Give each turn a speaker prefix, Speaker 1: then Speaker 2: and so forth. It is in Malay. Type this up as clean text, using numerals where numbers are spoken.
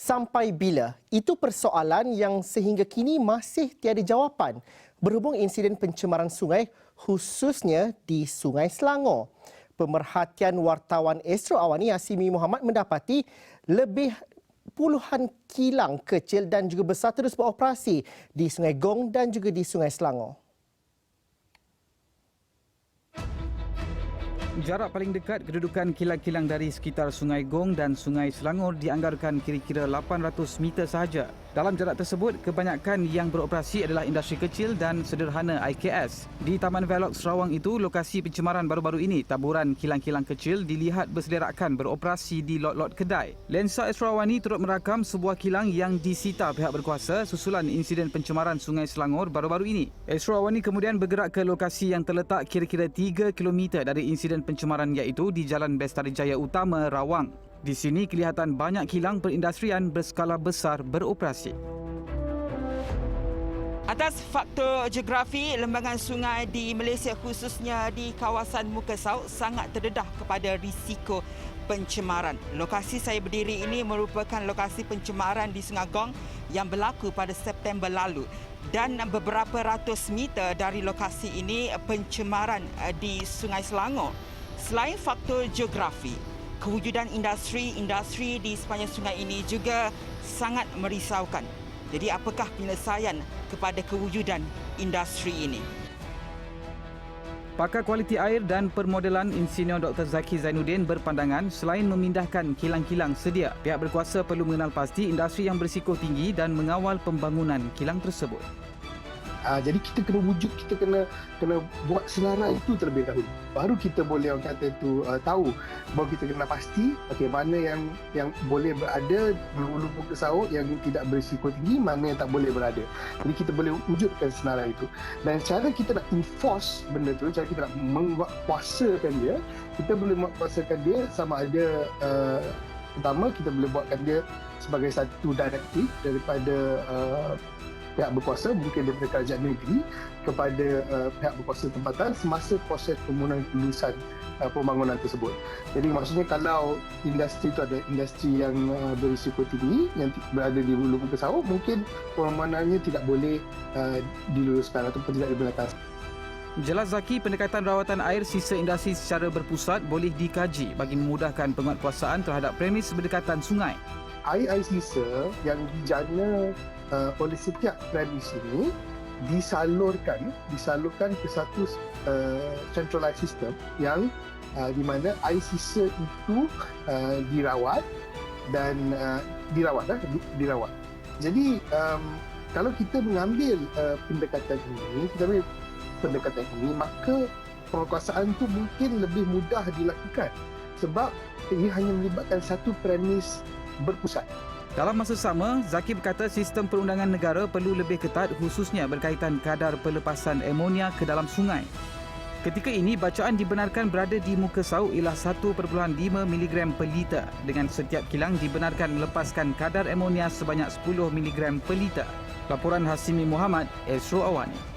Speaker 1: Sampai bila? Itu persoalan yang sehingga kini masih tiada jawapan berhubung insiden pencemaran sungai khususnya di Sungai Selangor. Pemerhatian wartawan Astro Awani Hasimi Muhammad mendapati lebih puluhan kilang kecil dan juga besar terus beroperasi di Sungai Gong dan juga di Sungai Selangor.
Speaker 2: Jarak paling dekat kedudukan kilang-kilang dari sekitar Sungai Gong dan Sungai Selangor dianggarkan kira-kira 800 meter sahaja. Dalam jarak tersebut, kebanyakan yang beroperasi adalah industri kecil dan sederhana IKS. Di Taman Velok Sarawang itu, lokasi pencemaran baru-baru ini, taburan kilang-kilang kecil dilihat bersederakkan beroperasi di lot-lot kedai. Lensa Astro Awani turut merakam sebuah kilang yang disita pihak berkuasa susulan insiden pencemaran Sungai Selangor baru-baru ini. Astro Awani kemudian bergerak ke lokasi yang terletak kira-kira 3 km dari insiden pencemaran iaitu di Jalan Bestari Jaya Utama, Rawang. Di sini kelihatan banyak kilang perindustrian berskala besar beroperasi.
Speaker 3: Atas faktor geografi, lembangan sungai di Malaysia khususnya di kawasan Muka Sauk sangat terdedah kepada risiko pencemaran. Lokasi saya berdiri ini merupakan lokasi pencemaran di Sungai Gong yang berlaku pada September lalu. Dan beberapa ratus meter dari lokasi ini pencemaran di Sungai Selangor. Selain faktor geografi, kewujudan industri di sepanjang sungai ini juga sangat merisaukan. Jadi apakah penyelesaian kepada kewujudan industri ini?
Speaker 2: Pakar kualiti air dan permodelan Insinyur Dr. Zaki Zainuddin berpandangan selain memindahkan kilang-kilang sedia, pihak berkuasa perlu mengenal pasti industri yang berisiko tinggi dan mengawal pembangunan kilang tersebut.
Speaker 4: Jadi kita kena wujud, kita kena buat senarai itu terlebih dahulu. Baru kita boleh orang kata itu tahu bahawa kita kena pasti mana yang boleh berada di hulu Muka Sauk yang tidak berisiko tinggi, mana yang tak boleh berada. Jadi kita boleh wujudkan senarai itu. Dan cara kita nak enforce benda tu, cara kita nak menguatkuasakan dia, kita boleh menguatkuasakan dia sama ada pertama kita boleh buatkan dia sebagai satu direktif daripada pihak berkuasa, mungkin daripada kerajaan negeri kepada pihak berkuasa tempatan semasa proses pembangunan kelulusan pembangunan tersebut. Jadi maksudnya kalau industri itu ada industri yang berisiko tinggi yang berada di hulu Muka Sauk, mungkin pembangunannya tidak boleh diluluskan ataupun tidak dibenarkan.
Speaker 2: Jelas Zaki, pendekatan rawatan air sisa industri secara berpusat boleh dikaji bagi memudahkan penguatkuasaan terhadap premis berdekatan sungai.
Speaker 4: Air sisa yang dijana oleh setiap premis ini disalurkan ke satu centralized system yang di mana air sisa itu dirawat. Jadi kalau kita mengambil pendekatan ini, maka penguatkuasaan itu mungkin lebih mudah dilakukan sebab ia hanya melibatkan satu premis berpusat.
Speaker 2: Dalam masa sama, Zaki berkata sistem perundangan negara perlu lebih ketat khususnya berkaitan kadar pelepasan amonia ke dalam sungai. Ketika ini, bacaan dibenarkan berada di Muka Sauk ialah 1.5 mg per liter dengan setiap kilang dibenarkan melepaskan kadar amonia sebanyak 10 mg per liter. Laporan Hasimi Muhammad, Astro Awani.